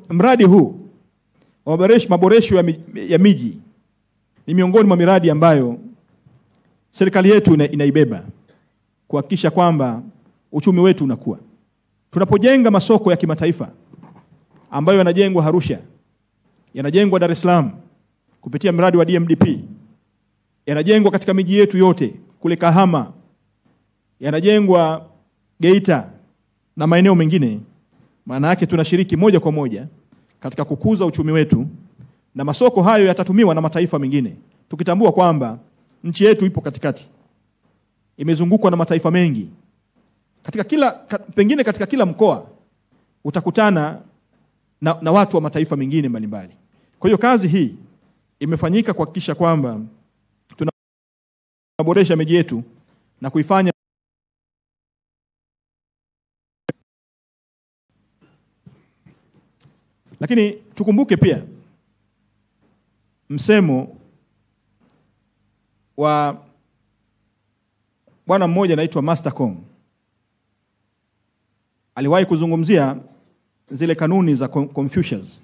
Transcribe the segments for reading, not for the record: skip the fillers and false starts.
Mradi huu maboresho ya miji ni miongoni mwa miradi ambayo serikali yetu inaibeba kuhakikisha kwamba uchumi wetu unakuwa. Tunapojenga masoko ya kimataifa ambayo yanajengwa Arusha, yanajengwa Dar es Salaam kupitia mradi wa DMDP, yanajengwa katika miji yetu yote kule Kahama, yanajengwa Geita na maeneo mengine, maana yake tunashiriki moja kwa moja katika kukuza uchumi wetu, na masoko hayo yatatumiwa na mataifa mengine, tukitambua kwamba nchi yetu ipo katikati, imezungukwa na mataifa mengi. Pengine katika kila mkoa utakutana na watu wa mataifa mengine mbalimbali. Kwa hiyo kazi hii imefanyika kuhakikisha kwamba tunaboresha miji yetu na kuifanya. Lakini tukumbuke pia msemo wa bwana mmoja anaitwa Master Kong. Aliwahi kuzungumzia zile kanuni za Confucius.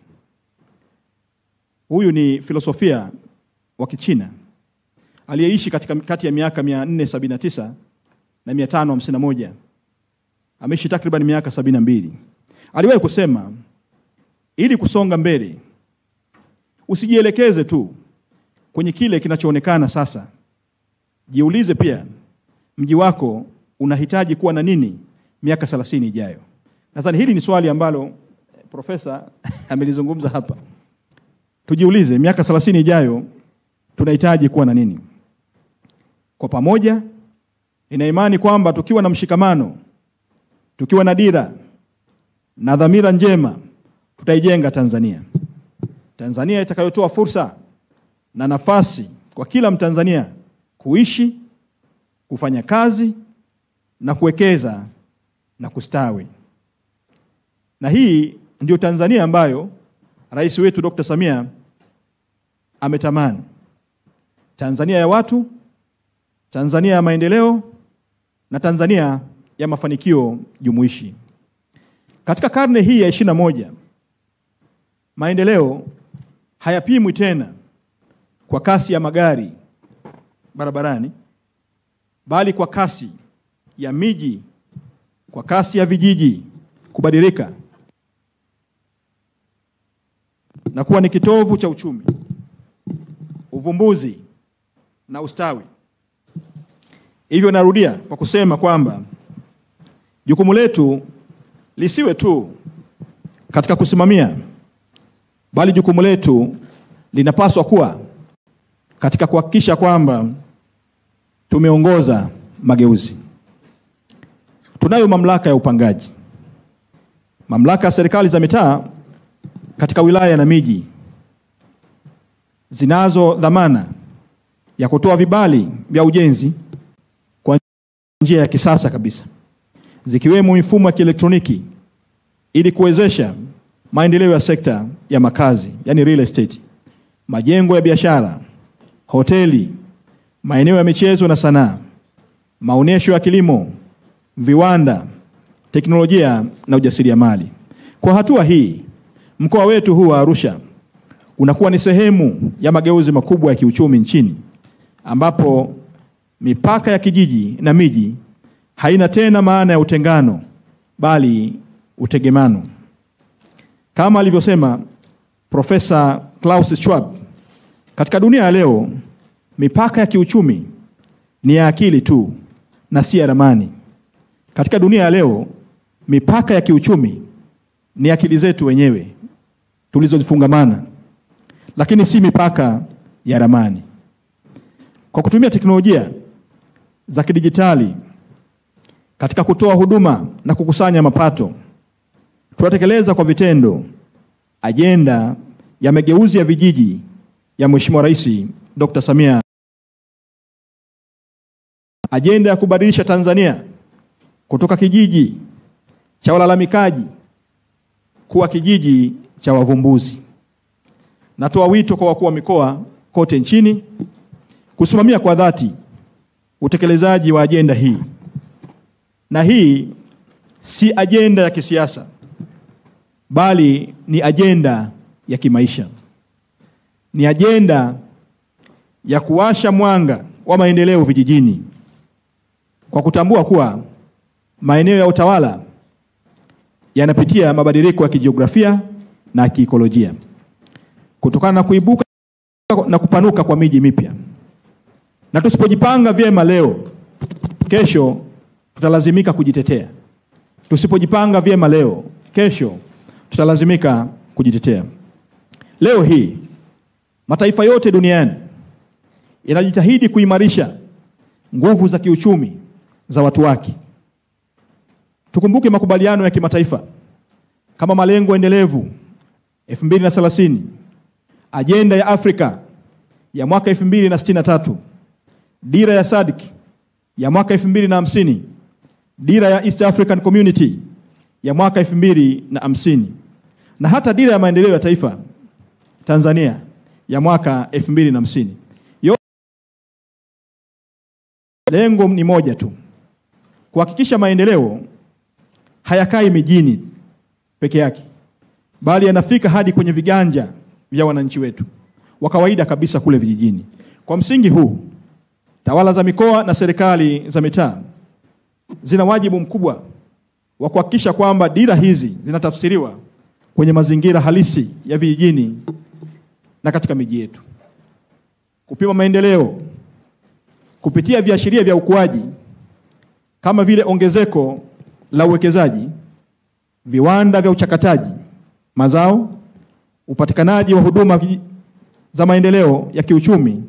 Huyu ni filosofia wa Kichina aliyeishi kati ya miaka 479 na 551. Ameishi takriban miaka 72. Aliwahi kusema, ili kusonga mbele usijielekeze tu kwenye kile kinachoonekana sasa. Jiulize pia, mji wako unahitaji kuwa na nini miaka 30 ijayo? Nadhani hili ni swali ambalo profesa amelizungumza hapa. Tujiulize, miaka 30 ijayo tunahitaji kuwa na nini? Kwa pamoja, nina imani kwamba tukiwa na mshikamano, tukiwa na dira na dhamira njema, tutaijenga Tanzania. Tanzania itakayotoa fursa na nafasi kwa kila Mtanzania kuishi, kufanya kazi na kuwekeza na kustawi. Na hii ndio Tanzania ambayo Rais wetu Dr. Samia ametamani. Tanzania ya watu, Tanzania ya maendeleo na Tanzania ya mafanikio jumuishi. Katika karne hii ya 21, maendeleo hayapimwi tena kwa kasi ya magari barabarani, bali kwa kasi ya miji, kwa kasi ya vijiji kubadilika na kuwa ni kitovu cha uchumi, uvumbuzi na ustawi. Hivyo narudia kwa kusema kwamba jukumu letu lisiwe tu katika kusimamia, bali jukumu letu linapaswa kuwa katika kuhakikisha kwamba tumeongoza mageuzi. Tunayo mamlaka ya upangaji, mamlaka ya serikali za mitaa katika wilaya na miji zinazo dhamana ya kutoa vibali vya ujenzi kwa njia ya kisasa kabisa, zikiwemo mifumo ya kielektroniki ili kuwezesha maendeleo ya sekta ya makazi, yani real estate, majengo ya biashara, hoteli, maeneo ya michezo na sanaa, maonesho ya kilimo, viwanda, teknolojia na ujasiriamali. Kwa hatua hii, mkoa wetu huu wa Arusha unakuwa ni sehemu ya mageuzi makubwa ya kiuchumi nchini, ambapo mipaka ya kijiji na miji haina tena maana ya utengano, bali utegemano. Kama alivyosema Profesa Klaus Schwab, katika dunia ya leo, mipaka ya kiuchumi ni ya akili tu na si ya ramani. Katika dunia ya leo, mipaka ya kiuchumi ni akili zetu wenyewe tulizozifungamana, lakini si mipaka ya ramani. Kwa kutumia teknolojia za kidijitali katika kutoa huduma na kukusanya mapato, tunatekeleza kwa vitendo ajenda ya mageuzi ya vijiji ya Mheshimiwa Rais Dr. Samia, ajenda ya kubadilisha Tanzania kutoka kijiji cha walalamikaji kuwa kijiji cha wavumbuzi. Natoa wito kwa wakuu wa mikoa kote nchini kusimamia kwa dhati utekelezaji wa ajenda hii. Na hii si ajenda ya kisiasa, bali ni ajenda ya kimaisha. Ni ajenda ya kuwasha mwanga wa maendeleo vijijini, kwa kutambua kuwa maeneo ya utawala yanapitia mabadiliko ya kijiografia na kiikolojia kutokana na kuibuka na kupanuka kwa miji mipya. Na tusipojipanga vyema leo, kesho tutalazimika kujitetea. Tusipojipanga vyema leo, kesho tutalazimika kujitetea. Leo hii mataifa yote duniani yanajitahidi kuimarisha nguvu za kiuchumi za watu wake. Tukumbuke makubaliano ya kimataifa kama malengo endelevu 2030, ajenda ya Afrika ya mwaka 2063, dira ya SADC ya mwaka 2050, dira ya East African Community ya mwaka 2050, na hata dira ya maendeleo ya taifa Tanzania ya mwaka 2050. Lengo ni moja tu, kuhakikisha maendeleo hayakai mijini peke yake, bali yanafika hadi kwenye viganja vya wananchi wetu wa kawaida kabisa kule vijijini. Kwa msingi huu, tawala za mikoa na serikali za mitaa zina wajibu mkubwa wa kuhakikisha kwamba dira hizi zinatafsiriwa kwenye mazingira halisi ya vijijini na katika miji yetu. Kupima maendeleo kupitia viashiria vya ukuaji kama vile ongezeko la uwekezaji, viwanda vya uchakataji mazao, upatikanaji wa huduma za maendeleo ya kiuchumi,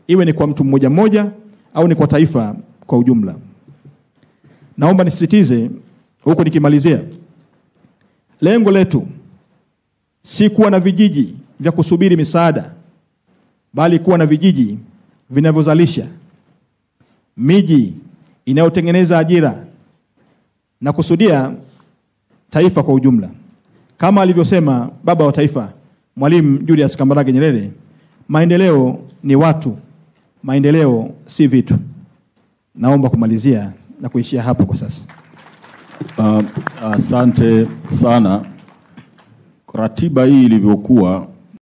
iwe ni kwa mtu mmoja mmoja au ni kwa taifa kwa ujumla. Naomba nisisitize huko nikimalizia, lengo letu si kuwa na vijiji vya kusubiri misaada, bali kuwa na vijiji vinavyozalisha, miji inayotengeneza ajira na kusudia taifa kwa ujumla. Kama alivyosema baba wa taifa Mwalimu Julius Kambarage Nyerere, maendeleo ni watu, maendeleo si vitu. Naomba kumalizia na kuishia hapo kwa sasa. Asante sana. Ratiba hii ilivyokuwa,